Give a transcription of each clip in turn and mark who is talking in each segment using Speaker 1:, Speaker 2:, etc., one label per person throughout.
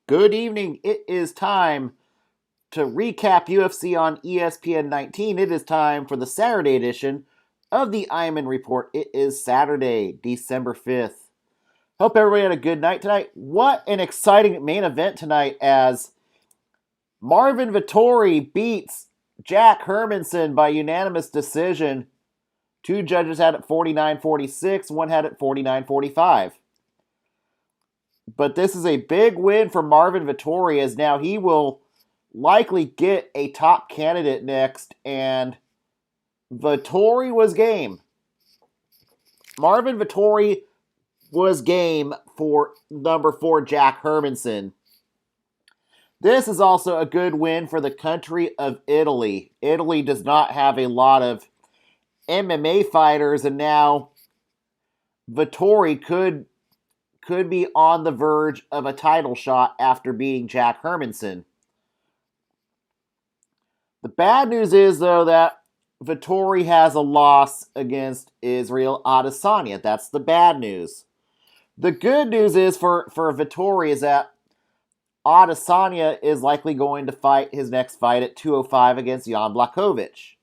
Speaker 1: Good evening. It is time to recap UFC on ESPN 19. It is time for the Saturday edition of the Ironman Report. It is Saturday, December 5th. Hope everybody had a good night tonight. What an exciting main event tonight as Marvin Vettori beats Jack Hermanson by unanimous decision. Two judges had it 49-46, one had it 49-45. But this is a big win for Marvin Vettori as now he will likely get a top candidate next, and Vettori was game. Marvin Vettori was game for number 4 Jack Hermanson. This is also a good win for the country of Italy. Italy does not have a lot of MMA fighters, and now Vettori could be on the verge of a title shot after beating Jack Hermanson. The bad news is, though, that Vettori has a loss against Israel Adesanya. That's the bad news. The good news is for Vettori is that Adesanya is likely going to fight his next fight at 205 against Jan Blachowicz.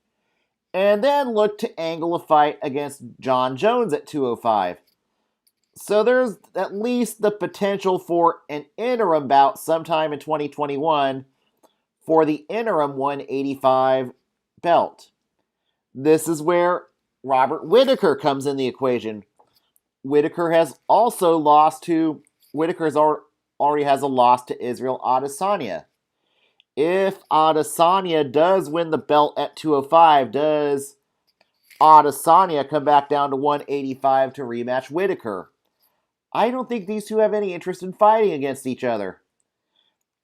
Speaker 1: And then look to angle a fight against John Jones at 205. So there's at least the potential for an interim bout sometime in 2021 for the interim 185 belt. This is where Robert Whittaker comes in the equation. Whittaker already has a loss to Israel Adesanya. If Adesanya does win the belt at 205, does Adesanya come back down to 185 to rematch Whittaker? I don't think these two have any interest in fighting against each other.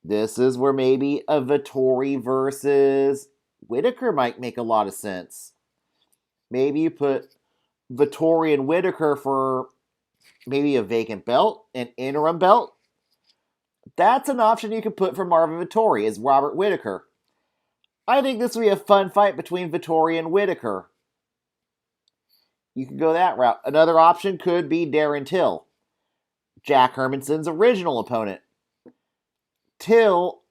Speaker 1: This is where maybe a Vettori versus Whittaker might make a lot of sense. Maybe you put Vettori and Whittaker for maybe a vacant belt, an interim belt. That's an option you could put for Marvin Vettori, is Robert Whittaker. I think this would be a fun fight between Vettori and Whittaker. You could go that route. Another option could be Darren Till, Jack Hermanson's original opponent. Till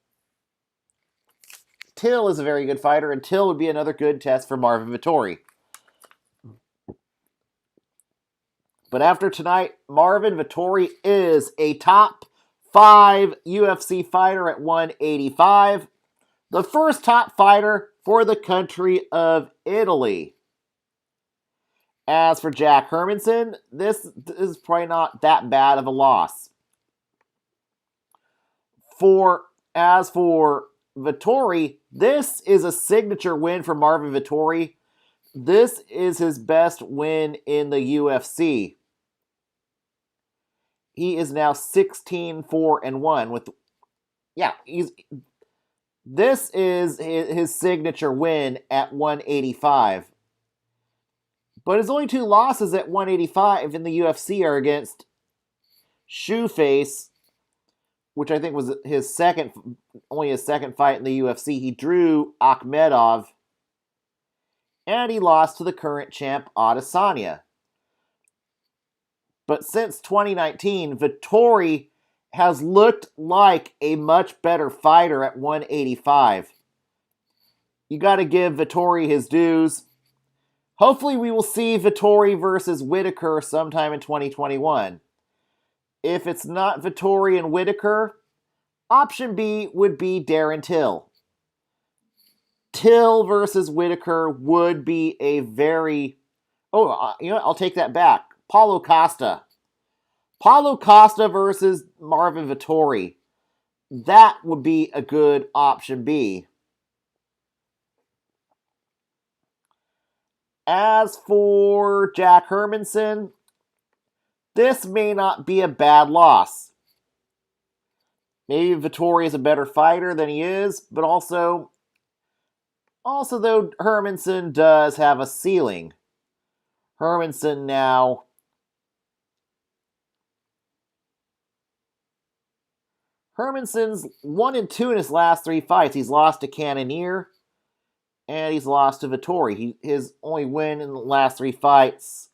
Speaker 1: is a very good fighter, and Till would be another good test for Marvin Vettori. But after tonight, Marvin Vettori is a top 5 UFC fighter at 185. The first top fighter for the country of Italy. As for Jack Hermanson, this is probably not that bad of a loss. As for Vettori, this is a signature win for Marvin Vettori. This is his best win in the UFC. He is now 16-4-1 this is his signature win at 185. But his only 2 losses at 185 in the UFC are against Shoeface, which I think was only his second fight in the UFC. He drew Akhmedov, and he lost to the current champ Adesanya. But since 2019, Vettori has looked like a much better fighter at 185. You got to give Vettori his dues. Hopefully we will see Vettori versus Whittaker sometime in 2021. If it's not Vettori and Whittaker, option B would be Darren Till. Till versus Whittaker would be a very... I'll take that back. Paulo Costa. Paulo Costa versus Marvin Vettori. That would be a good option B. As for Jack Hermanson, this may not be a bad loss. Maybe Vettori is a better fighter than he is, but also though Hermanson does have a ceiling. Hermanson now... Hermanson's 1-2 in his last 3 fights. He's lost to Cannonier, and he's lost to Vettori. His only win in the last 3 fights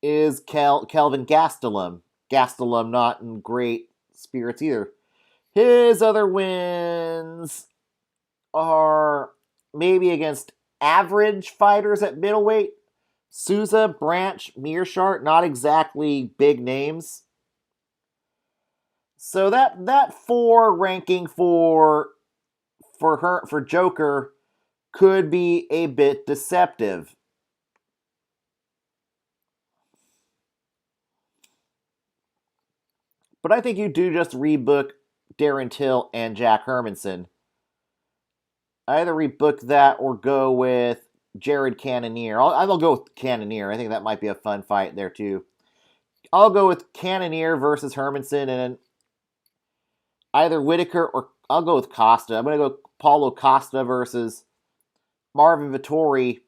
Speaker 1: is Kelvin Gastelum. Gastelum not in great spirits either. His other wins are maybe against average fighters at middleweight. Souza, Branch, Mearshart, not exactly big names. So that 4 ranking for Joker could be a bit deceptive. But I think you do just rebook Darren Till and Jack Hermanson. Either rebook that or go with Jared Cannonier. I'll go with Cannonier. I think that might be a fun fight there too. I'll go with Cannonier versus Hermanson, and then either Whitaker or I'll go with Costa. I'm going to go Paulo Costa versus Marvin Vettori.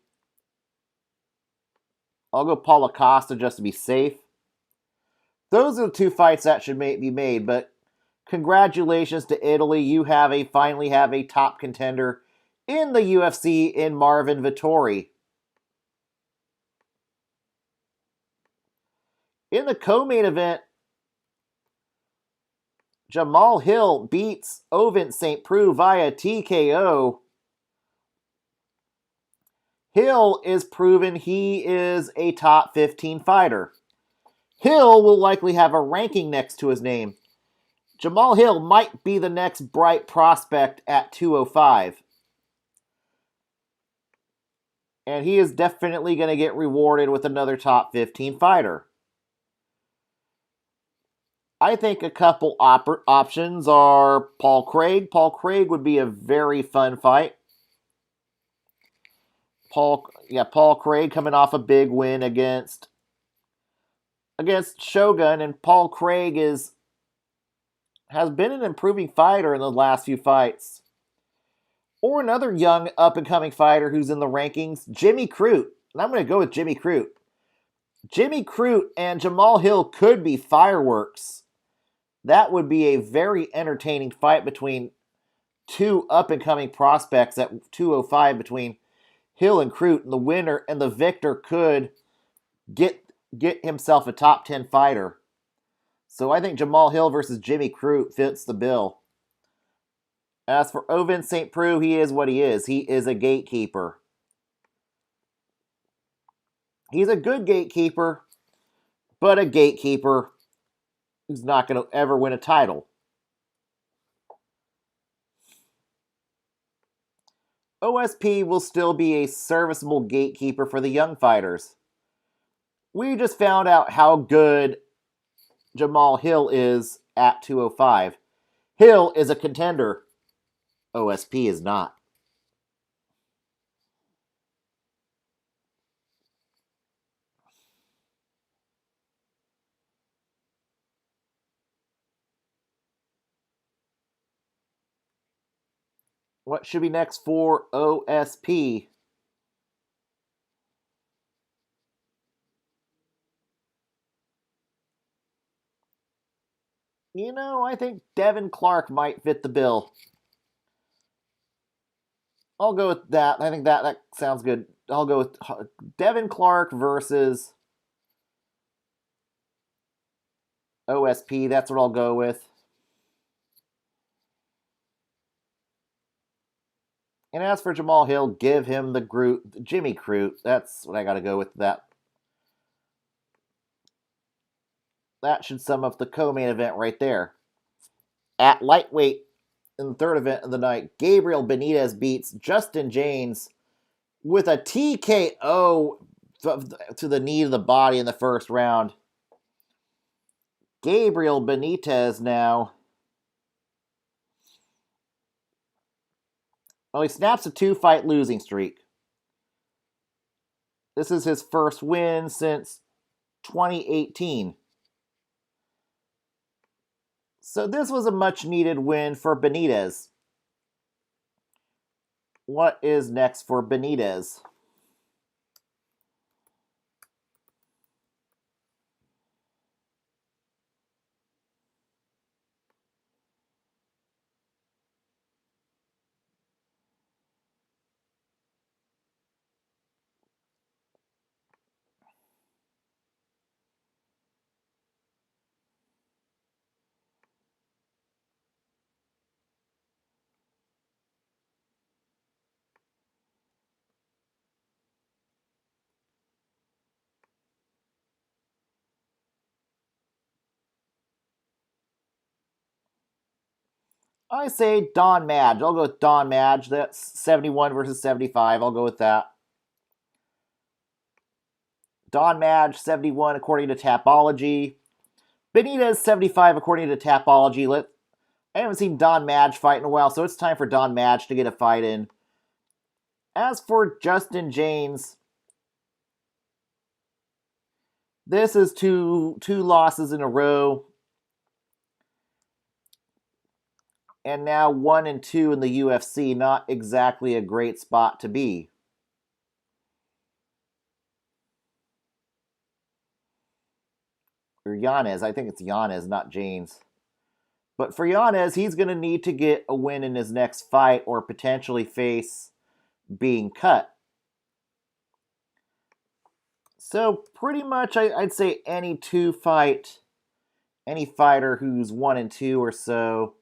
Speaker 1: I'll go Paulo Costa just to be safe. Those are the 2 fights that should be made, but congratulations to Italy. You finally have a top contender in the UFC in Marvin Vettori. In the co-main event, Jamal Hill beats Ovin St. Preux via TKO. Hill is proven he is a top 15 fighter. Hill will likely have a ranking next to his name. Jamal Hill might be the next bright prospect at 205. And he is definitely going to get rewarded with another top 15 fighter. I think a couple options are Paul Craig. Paul Craig would be a very fun fight. Paul Craig coming off a big win against Shogun, and Paul Craig has been an improving fighter in the last few fights. Or another young up-and-coming fighter who's in the rankings, Jimmy Crute. And I'm going to go with Jimmy Crute. Jimmy Crute and Jamal Hill could be fireworks. That would be a very entertaining fight between 2 up-and-coming prospects at 205 between Hill and Crute. And the winner and the victor could get himself a top 10 fighter. So I think Jamal Hill versus Jimmy Crute fits the bill. As for Ovin St. Preux, he is what he is. He is a gatekeeper. He's a good gatekeeper, but a gatekeeper who's not going to ever win a title. OSP will still be a serviceable gatekeeper for the young fighters. We just found out how good Jamal Hill is at 205. Hill is a contender. OSP is not. What should be next for OSP? I think Devin Clark might fit the bill. I'll go with that. I think that sounds good. I'll go with Devin Clark versus OSP. That's what I'll go with. And as for Jamal Hill, give him the Jimmy Crute. That's what I got to go with. That should sum up the co-main event right there. At lightweight, in the third event of the night, Gabriel Benitez beats Justin James with a TKO to the knee of the body in the first round. Gabriel Benitez now. Well, he snaps a 2-fight losing streak. This is his first win since 2018. So this was a much-needed win for Benitez. What is next for Benitez? I say Don Madge. I'll go with Don Madge. That's 71 versus 75. I'll go with that. Don Madge, 71 according to Tapology. Benitez, 75 according to Tapology. I haven't seen Don Madge fight in a while, so it's time for Don Madge to get a fight in. As for Justin James, this is two losses in a row. And now 1-2 in the UFC. Not exactly a great spot to be. Or Yanez. I think it's Yanez, not James. But for Yanez, he's going to need to get a win in his next fight or potentially face being cut. So pretty much I'd say any fighter who's 1-2 or so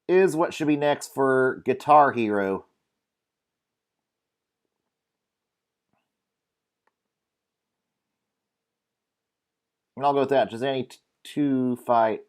Speaker 1: is what should be next for Guitar Hero. And I'll go with that. Just any two fight.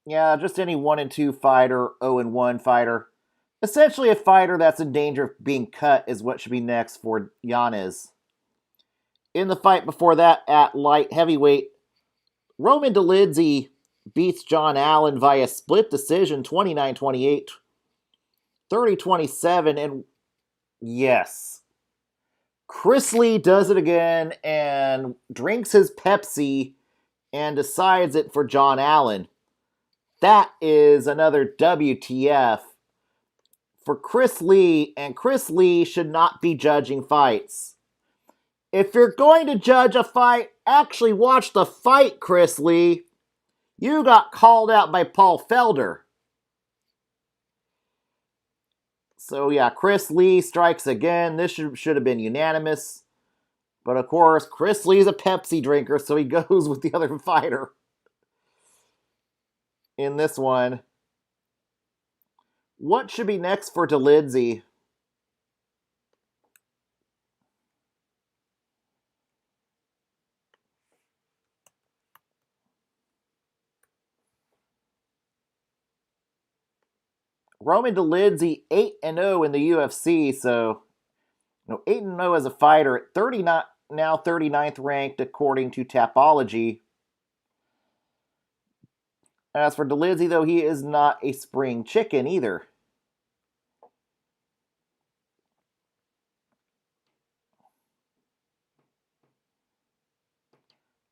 Speaker 1: Yeah, just any 1-2 fighter, 0-1 fighter. Essentially, a fighter that's in danger of being cut is what should be next for Yanez. In the fight before that, at light heavyweight, Roman Dolidze beats John Allen via split decision 29-28, 30-27, and yes, Chris Lee does it again and drinks his Pepsi and decides it for John Allen. That is another WTF for Chris Lee, and Chris Lee should not be judging fights. If you're going to judge a fight, actually watch the fight, Chris Lee. You got called out by Paul Felder. So yeah, Chris Lee strikes again. This should have been unanimous. But of course, Chris Lee's a Pepsi drinker, so he goes with the other fighter in this one. What should be next for Dolidze? Roman Dolidze 8-0 in the UFC, so 8-0 as a fighter at 39, now 39th ranked according to Tapology. As for Dolidze, though, he is not a spring chicken either.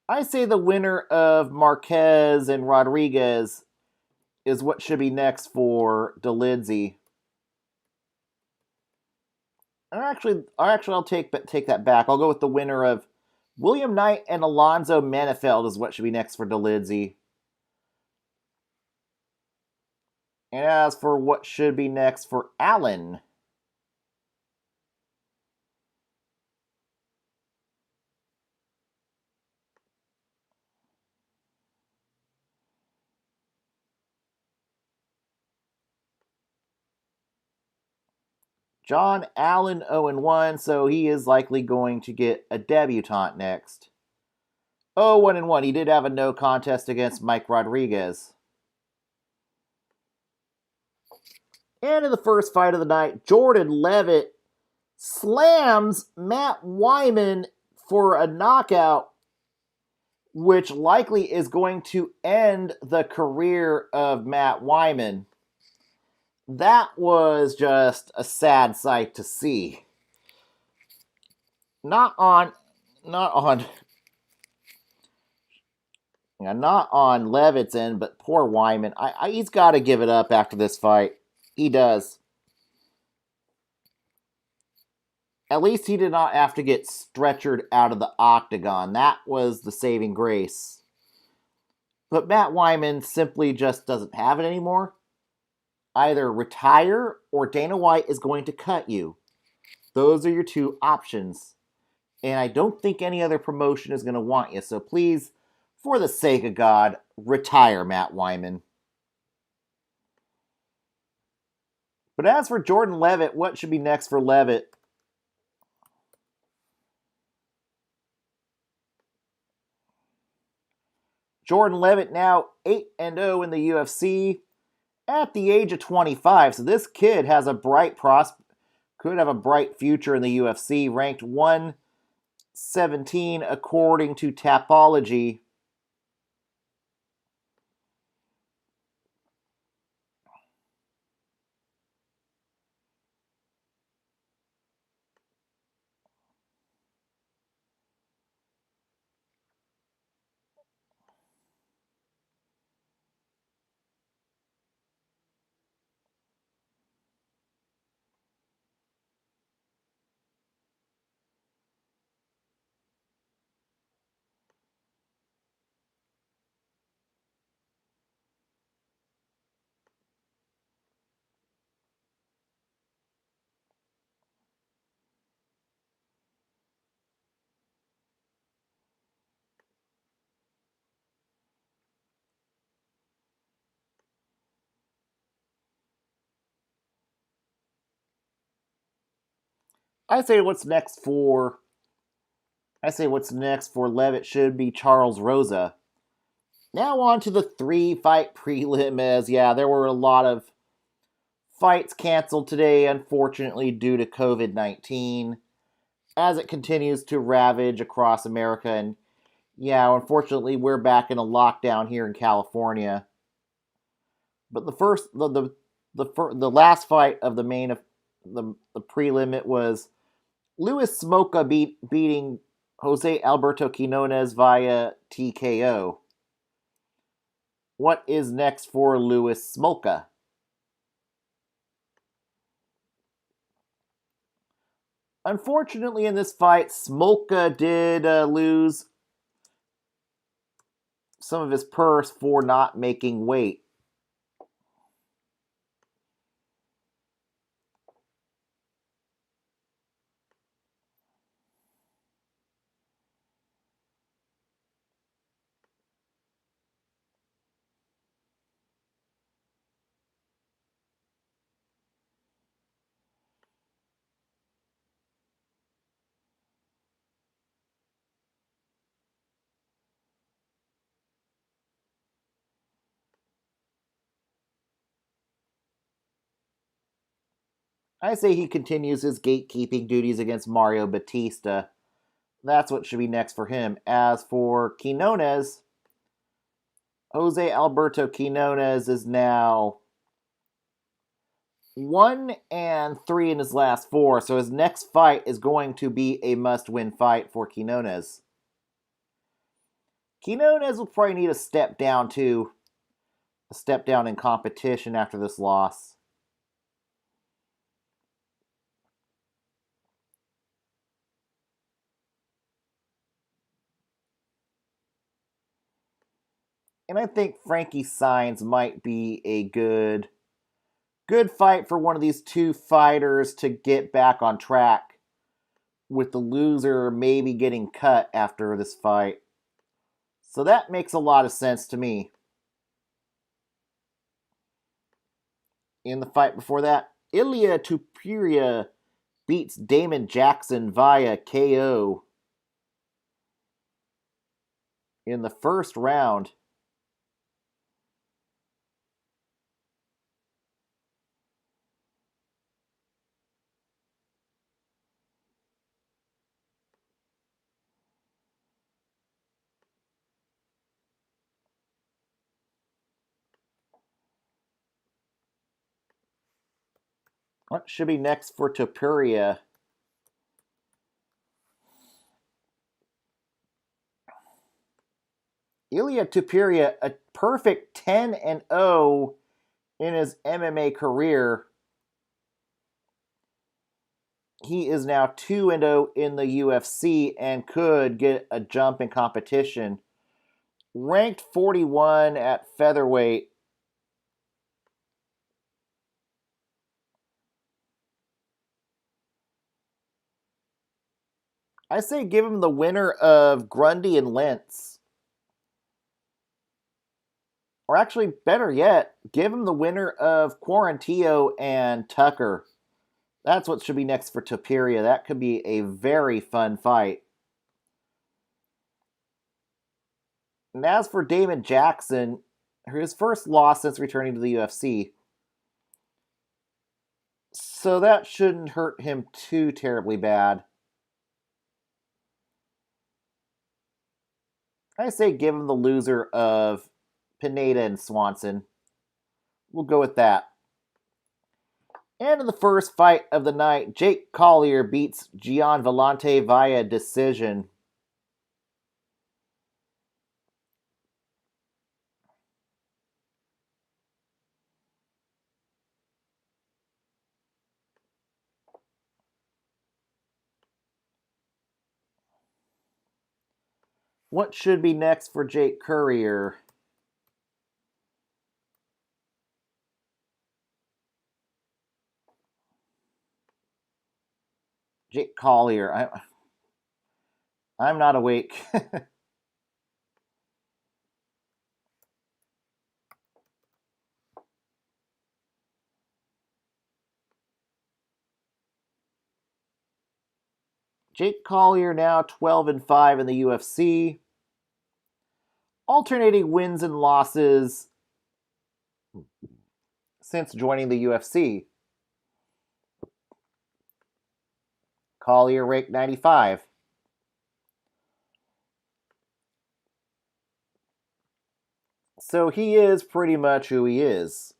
Speaker 1: I say the winner of Marquez and Rodriguez is what should be next for Dolidze. I'll take that back. I'll go with the winner of William Knight and Alonzo Manifeld is what should be next for Dolidze. And as for what should be next for Allen, John Allen 0-1, so he is likely going to get a debutante next. 1-1. He did have a no contest against Mike Rodriguez. And in the first fight of the night, Jordan Leavitt slams Matt Wyman for a knockout, which likely is going to end the career of Matt Wyman. That was just a sad sight to see. Not on Levitt's end, but poor Wyman. He's got to give it up after this fight. He does. At least he did not have to get stretchered out of the octagon. That was the saving grace. But Matt Wyman simply just doesn't have it anymore. Either retire or Dana White is going to cut you. Those are your two options. And I don't think any other promotion is going to want you. So please, for the sake of God, retire Matt Wyman. But as for Jordan Levitt, what should be next for Levitt? Jordan Levitt now 8-0 in the UFC at the age of 25. So this kid has a bright could have a bright future in the UFC, ranked 117 according to Tapology. I say what's next for Levitt should be Charles Rosa. Now on to the 3-fight prelim, as there were a lot of fights canceled today, unfortunately, due to COVID-19, as it continues to ravage across America. And unfortunately, we're back in a lockdown here in California. But the last fight of the prelim, it was Luis Smolka beating Jose Alberto Quinones via TKO. What is next for Luis Smolka? Unfortunately, in this fight, Smolka did lose some of his purse for not making weight. I say he continues his gatekeeping duties against Mario Batista. That's what should be next for him. As for Quinones, Jose Alberto Quinones is now 1-3 in his last 4, so his next fight is going to be a must-win fight for Quinones. Quinones will probably need a step down in competition after this loss. And I think Frankie Saenz might be a good fight for one of these two fighters to get back on track, with the loser maybe getting cut after this fight. So that makes a lot of sense to me. In the fight before that, Ilia Topuria beats Damon Jackson via KO in the first round. What should be next for Topuria? Ilia Topuria, a perfect 10-0 in his MMA career. he is now 2-0 in the UFC and could get a jump in competition. Ranked 41 at featherweight. I say give him the winner of Grundy and Lentz. Or actually, better yet, give him the winner of Quarantillo and Tucker. That's what should be next for Topuria. That could be a very fun fight. And as for Damon Jackson, his first loss since returning to the UFC. So that shouldn't hurt him too terribly bad. I say give him the loser of Pineda and Swanson. We'll go with that. And in the first fight of the night, Jake Collier beats Gian Villante via decision. What should be next for Jake Collier? Jake Collier. I'm not awake. Jake Collier now 12-5 in the UFC. Alternating wins and losses since joining the UFC. Collier ranked 95. So he is pretty much who he is.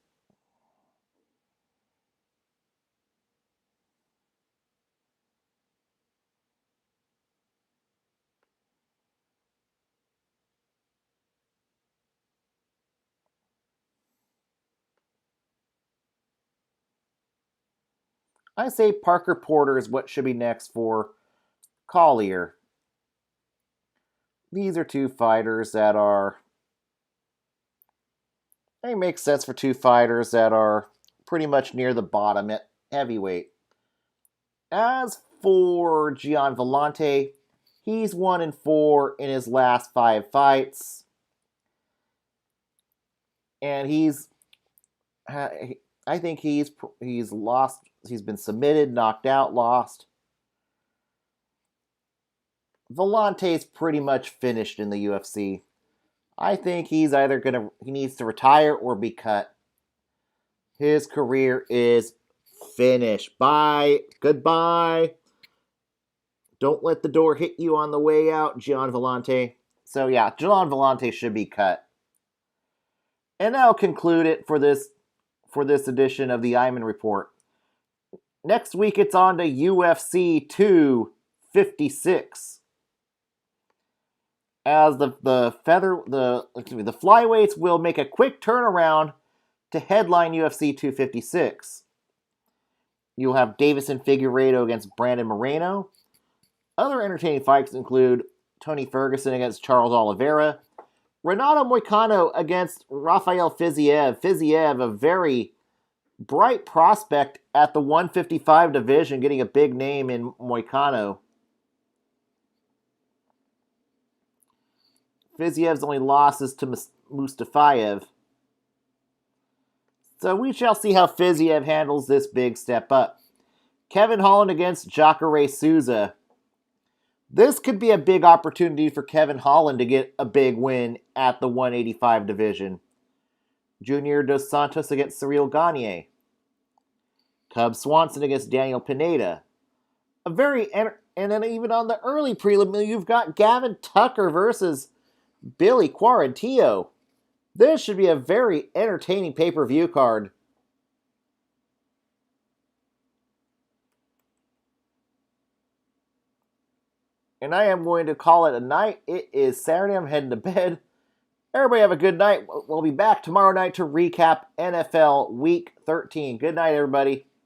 Speaker 1: I say Parker Porter is what should be next for Collier. These are two fighters that are... They make sense for two fighters that are pretty much near the bottom at heavyweight. As for Gian Villante, he's 1-4 in his last 5 fights. And I think he's lost. He's been submitted, knocked out, lost. Villante's pretty much finished in the UFC. I think he needs to retire or be cut. His career is finished. Bye. Goodbye. Don't let the door hit you on the way out, Gian Villante. So yeah, Gian Villante should be cut. And that'll conclude it for this edition of the Iman Report. Next week it's on to UFC 256. As the flyweights will make a quick turnaround to headline UFC 256. You'll have Davison Figueiredo against Brandon Moreno. Other entertaining fights include Tony Ferguson against Charles Oliveira, Renato Moicano against Rafael Fiziev. Fiziev, a very bright prospect at the 155 division, getting a big name in Moicano. Fiziev's only loss is to Mustafayev. So we shall see how Fiziev handles this big step up. Kevin Holland against Jacare Souza. This could be a big opportunity for Kevin Holland to get a big win at the 185 division. Junior Dos Santos against Cyril Gagne. Cub Swanson against Daniel Pineda. And then even on the early prelim, you've got Gavin Tucker versus Billy Quarantillo. This should be a very entertaining pay-per-view card. And I am going to call it a night. It is Saturday. I'm heading to bed. Everybody have a good night. We'll be back tomorrow night to recap NFL Week 13. Good night, everybody.